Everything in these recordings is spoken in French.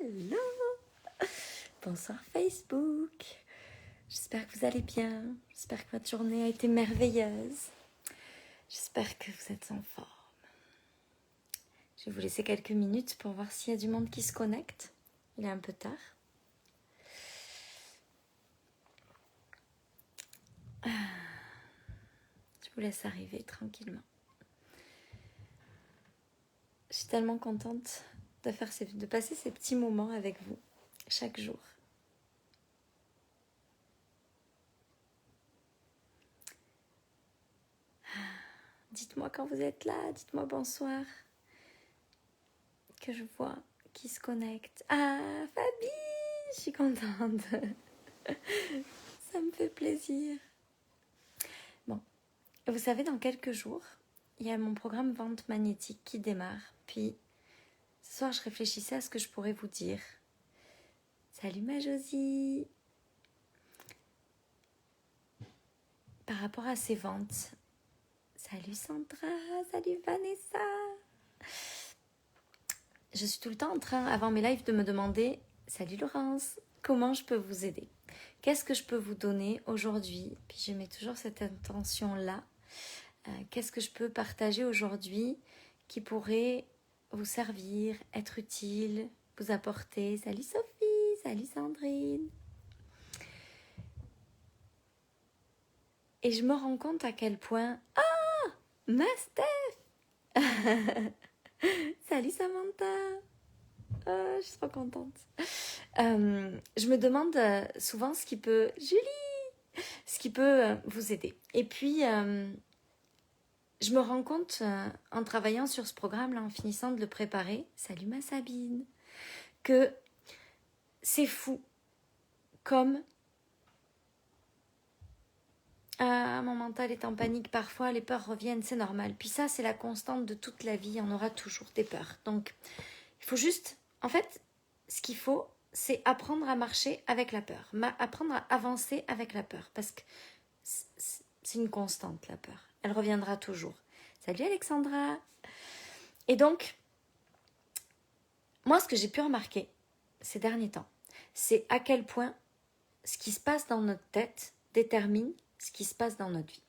Hello! Bonsoir Facebook. J'espère que vous allez bien. J'espère que votre journée a été merveilleuse. J'espère que vous êtes en forme. Je vais vous laisser quelques minutes pour voir s'il y a du monde qui se connecte. Il est un peu tard. Je vous laisse arriver tranquillement. Je suis tellement contente de passer ces petits moments avec vous chaque jour. Dites-moi quand vous êtes là, dites-moi bonsoir. Que je vois qui se connecte. Ah, Fabi, je suis contente. Ça me fait plaisir. Bon, vous savez, dans quelques jours, il y a mon programme Vente Magnétique qui démarre. Puis, ce soir, je réfléchissais à ce que je pourrais vous dire. Salut ma Josie. Par rapport à ces ventes. Salut Sandra, salut Vanessa. Je suis tout le temps en train, avant mes lives, de me demander, salut Laurence, comment je peux vous aider? Qu'est-ce que je peux vous donner aujourd'hui? Puis je mets toujours cette intention-là. Qu'est-ce que je peux partager aujourd'hui qui pourrait vous servir, être utile, vous apporter? Salut Sophie, salut Sandrine. Et je me rends compte à quel point... Ah, ma Steph. Salut Samantha. Oh, je suis trop contente. Je me demande souvent ce qui peut... Julie, ce qui peut vous aider. Et puis, je me rends compte en travaillant sur ce programme-là, en finissant de le préparer, salut ma Sabine, que c'est fou comme... mon mental est en panique parfois, les peurs reviennent, c'est normal. Puis ça, c'est la constante de toute la vie, on aura toujours des peurs. Donc, il faut juste... En fait, ce qu'il faut, c'est apprendre à marcher avec la peur, apprendre à avancer avec la peur, parce que c'est une constante, la peur. Elle reviendra toujours. Salut Alexandra. Et donc, moi, ce que j'ai pu remarquer ces derniers temps, c'est à quel point ce qui se passe dans notre tête détermine ce qui se passe dans notre vie.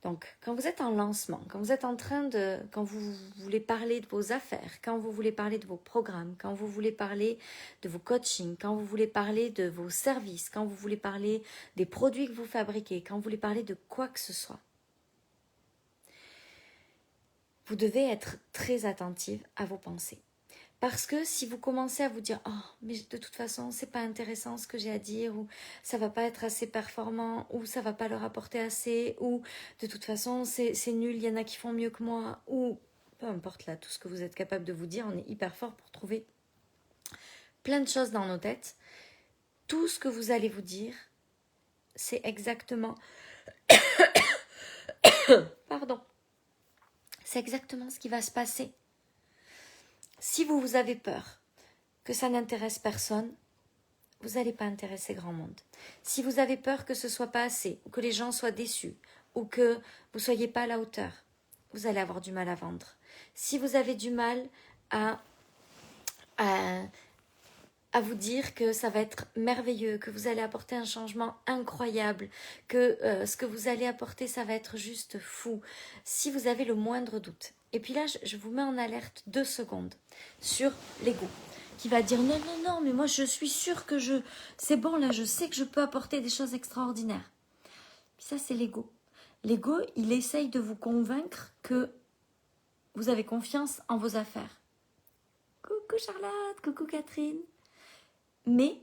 Donc, quand vous êtes en lancement, quand vous êtes en train de... Quand vous voulez parler de vos affaires, quand vous voulez parler de vos programmes, quand vous voulez parler de vos coachings, quand vous voulez parler de vos services, quand vous voulez parler des produits que vous fabriquez, quand vous voulez parler de quoi que ce soit, vous devez être très attentive à vos pensées. Parce que si vous commencez à vous dire « Oh, mais de toute façon, c'est pas intéressant ce que j'ai à dire » ou « ça va pas être assez performant » ou « ça va pas leur apporter assez » ou « de toute façon, c'est nul, il y en a qui font mieux que moi » ou peu importe là, tout ce que vous êtes capable de vous dire, on est hyper fort pour trouver plein de choses dans nos têtes. Tout ce que vous allez vous dire, c'est exactement... Pardon. C'est exactement ce qui va se passer. Si vous avez peur que ça n'intéresse personne, vous n'allez pas intéresser grand monde. Si vous avez peur que ce soit pas assez, ou que les gens soient déçus, ou que vous ne soyez pas à la hauteur, vous allez avoir du mal à vendre. Si vous avez du mal à vous dire que ça va être merveilleux, que vous allez apporter un changement incroyable, que ce que vous allez apporter, ça va être juste fou. Si vous avez le moindre doute. Et puis là, je vous mets en alerte 2 secondes sur l'ego, qui va dire non, non, non, mais moi je suis sûre que c'est bon là, je sais que je peux apporter des choses extraordinaires. Puis ça, c'est l'ego. L'ego, il essaye de vous convaincre que vous avez confiance en vos affaires. Coucou Charlotte, coucou Catherine. Mais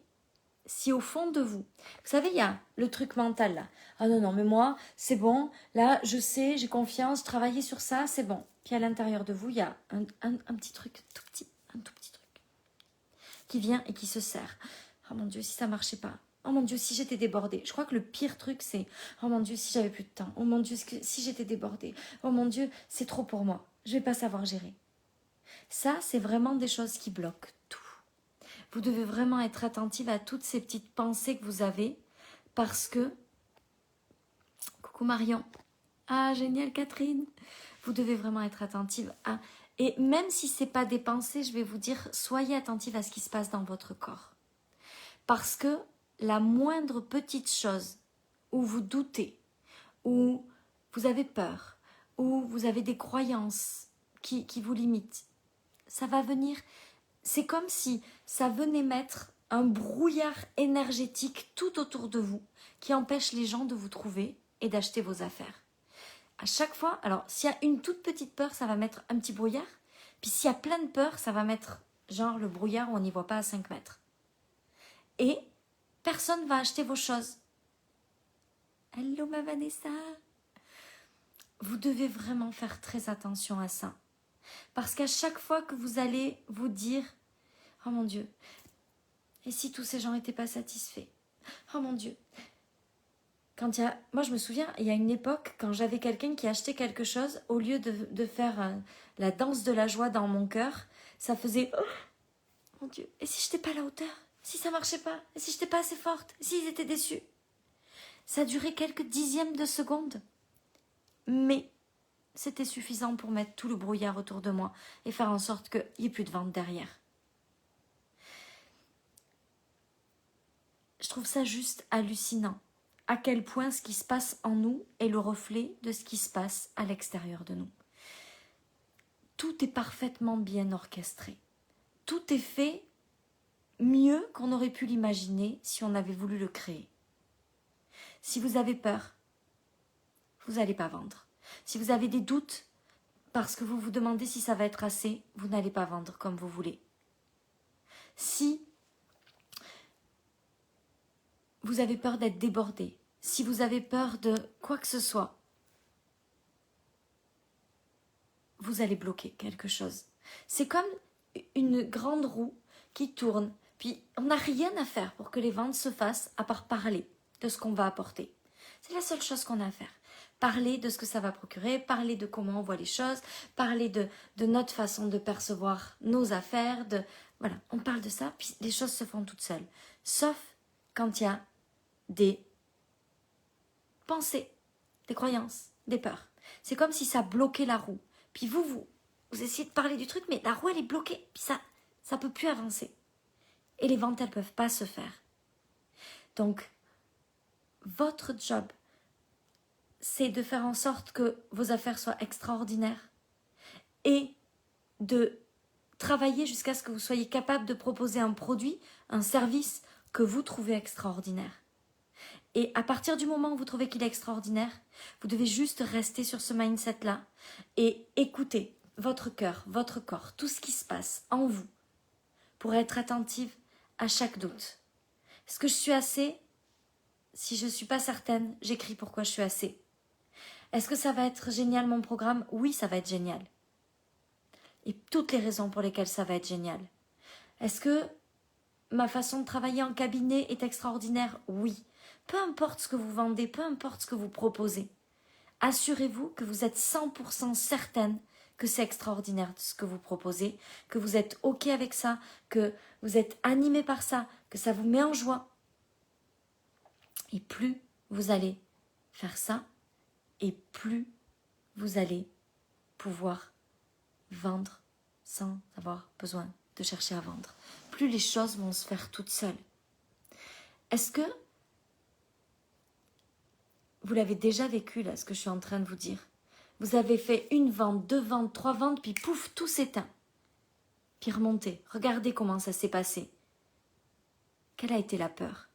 si au fond de vous, vous savez, il y a le truc mental là. Ah non, non, mais moi, c'est bon, là, je sais, j'ai confiance, travailler sur ça, c'est bon. Puis à l'intérieur de vous, il y a un petit truc, un tout petit truc, qui vient et qui se serre. Oh mon Dieu, si ça marchait pas. Oh mon Dieu, si j'étais débordée. Je crois que le pire truc, c'est oh mon Dieu, si j'avais plus de temps. Oh mon Dieu, si j'étais débordée. Oh mon Dieu, c'est trop pour moi. Je vais pas savoir gérer. Ça, c'est vraiment des choses qui bloquent tout. Vous devez vraiment être attentive à toutes ces petites pensées que vous avez parce que... Coucou Marion. Ah, génial Catherine. Vous devez vraiment être attentive à Et même si ce n'est pas des pensées, je vais vous dire, soyez attentifs à ce qui se passe dans votre corps. Parce que la moindre petite chose où vous doutez, où vous avez peur, où vous avez des croyances qui vous limitent, ça va venir, c'est comme si ça venait mettre un brouillard énergétique tout autour de vous qui empêche les gens de vous trouver et d'acheter vos affaires. À chaque fois, alors s'il y a une toute petite peur, ça va mettre un petit brouillard, puis s'il y a plein de peur, ça va mettre genre le brouillard où on n'y voit pas à 5 mètres. Et personne ne va acheter vos choses. Hello ma Vanessa. Vous devez vraiment faire très attention à ça. Parce qu'à chaque fois que vous allez vous dire « Oh mon Dieu, et si tous ces gens n'étaient pas satisfaits? Oh mon Dieu !» Moi je me souviens, il y a une époque, quand j'avais quelqu'un qui achetait quelque chose, au lieu de faire la danse de la joie dans mon cœur, ça faisait « Oh mon Dieu, et si je n'étais pas à la hauteur? Si ça ne marchait pas? Et si je n'étais pas assez forte? Et s'ils étaient déçus ?» Ça durait quelques dixièmes de seconde. Mais c'était suffisant pour mettre tout le brouillard autour de moi et faire en sorte qu'il n'y ait plus de vente derrière. Je trouve ça juste hallucinant, à quel point ce qui se passe en nous est le reflet de ce qui se passe à l'extérieur de nous. Tout est parfaitement bien orchestré. Tout est fait mieux qu'on aurait pu l'imaginer si on avait voulu le créer. Si vous avez peur, vous n'allez pas vendre. Si vous avez des doutes, parce que vous vous demandez si ça va être assez, vous n'allez pas vendre comme vous voulez. Si vous avez peur d'être débordé, si vous avez peur de quoi que ce soit, vous allez bloquer quelque chose. C'est comme une grande roue qui tourne, puis on n'a rien à faire pour que les ventes se fassent à part parler de ce qu'on va apporter. C'est la seule chose qu'on a à faire. Parler de ce que ça va procurer, parler de comment on voit les choses, parler de notre façon de percevoir nos affaires. Voilà, on parle de ça, puis les choses se font toutes seules. Sauf quand il y a des pensées, des croyances, des peurs. C'est comme si ça bloquait la roue. Puis vous essayez de parler du truc, mais la roue, elle est bloquée. Puis ça ne peut plus avancer. Et les ventes, elles ne peuvent pas se faire. Donc, votre job, c'est de faire en sorte que vos affaires soient extraordinaires et de travailler jusqu'à ce que vous soyez capable de proposer un produit, un service que vous trouvez extraordinaire. Et à partir du moment où vous trouvez qu'il est extraordinaire, vous devez juste rester sur ce mindset-là et écouter votre cœur, votre corps, tout ce qui se passe en vous pour être attentive à chaque doute. Est-ce que je suis assez? Si je ne suis pas certaine, j'écris pourquoi je suis assez. Est-ce que ça va être génial mon programme? Oui, ça va être génial. Et toutes les raisons pour lesquelles ça va être génial. Est-ce que ma façon de travailler en cabinet est extraordinaire? Oui. Peu importe ce que vous vendez, peu importe ce que vous proposez, assurez-vous que vous êtes 100% certaine que c'est extraordinaire ce que vous proposez, que vous êtes OK avec ça, que vous êtes animé par ça, que ça vous met en joie. Et plus vous allez faire ça, et plus vous allez pouvoir vendre sans avoir besoin de chercher à vendre. Plus les choses vont se faire toutes seules. Est-ce que vous l'avez déjà vécu, là, ce que je suis en train de vous dire? Vous avez fait une vente, 2 ventes, 3 ventes, puis pouf, tout s'éteint. Puis remontez, regardez comment ça s'est passé. Quelle a été la peur?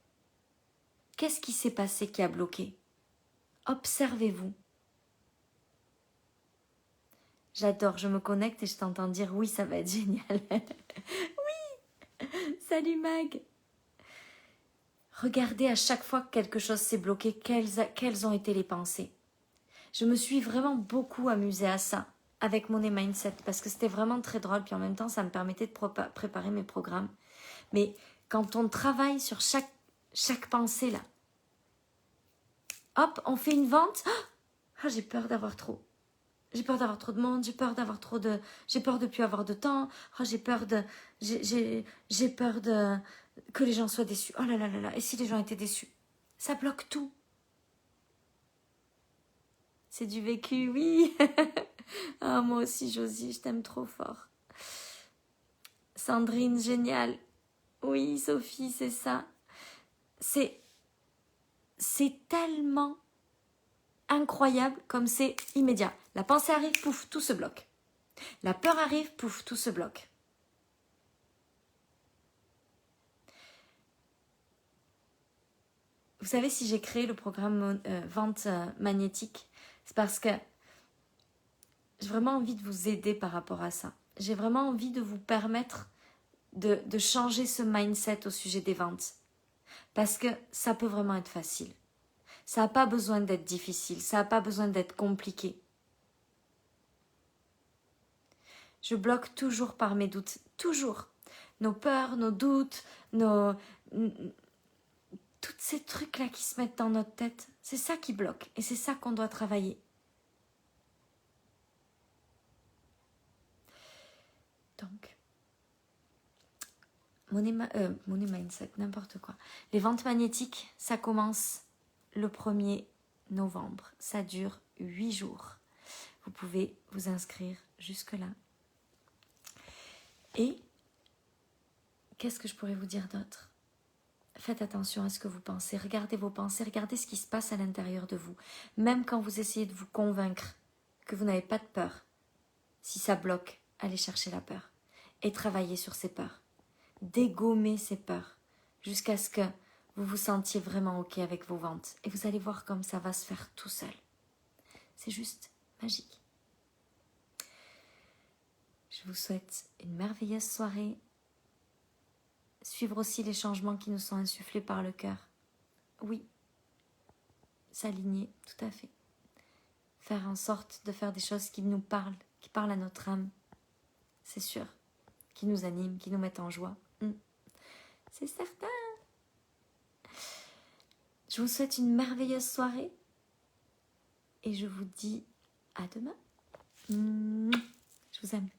Qu'est-ce qui s'est passé qui a bloqué? Observez-vous. J'adore, je me connecte et je t'entends dire oui, ça va être génial. Oui. Salut Mag. Regardez à chaque fois que quelque chose s'est bloqué, quelles ont été les pensées. Je me suis vraiment beaucoup amusée à ça avec Money Mindset parce que c'était vraiment très drôle, puis en même temps ça me permettait de préparer mes programmes. Mais quand on travaille sur chaque pensée là, hop, on fait une vente, j'ai peur d'avoir trop. J'ai peur d'avoir trop de monde, j'ai peur de plus avoir de temps, j'ai peur que les gens soient déçus. Oh là là là là, et si les gens étaient déçus? Ça bloque tout. C'est du vécu, oui. Ah, moi aussi, Josie, je t'aime trop fort. Sandrine, génial. Oui, Sophie, c'est ça. C'est tellement incroyable comme c'est immédiat. La pensée arrive, pouf, tout se bloque. La peur arrive, pouf, tout se bloque. Vous savez, si j'ai créé le programme vente magnétique, c'est parce que j'ai vraiment envie de vous aider par rapport à ça. J'ai vraiment envie de vous permettre de changer ce mindset au sujet des ventes. Parce que ça peut vraiment être facile. Ça n'a pas besoin d'être difficile, ça n'a pas besoin d'être compliqué. Je bloque toujours par mes doutes, toujours. Nos peurs, nos doutes, tous ces trucs-là qui se mettent dans notre tête, c'est ça qui bloque et c'est ça qu'on doit travailler. Donc, money mindset, n'importe quoi. Les ventes magnétiques, ça commence le 1er novembre. Ça dure 8 jours. Vous pouvez vous inscrire jusque-là. Et qu'est-ce que je pourrais vous dire d'autre? Faites attention à ce que vous pensez. Regardez vos pensées, regardez ce qui se passe à l'intérieur de vous. Même quand vous essayez de vous convaincre que vous n'avez pas de peur, si ça bloque, allez chercher la peur et travaillez sur ces peurs. Dégommez ces peurs jusqu'à ce que vous vous sentiez vraiment OK avec vos ventes. Et vous allez voir comme ça va se faire tout seul. C'est juste magique. Je vous souhaite une merveilleuse soirée. Suivre aussi les changements qui nous sont insufflés par le cœur. Oui, s'aligner, tout à fait. Faire en sorte de faire des choses qui nous parlent, qui parlent à notre âme. C'est sûr. Qui nous animent, qui nous mettent en joie. C'est certain. Je vous souhaite une merveilleuse soirée. Et je vous dis à demain. Je vous aime.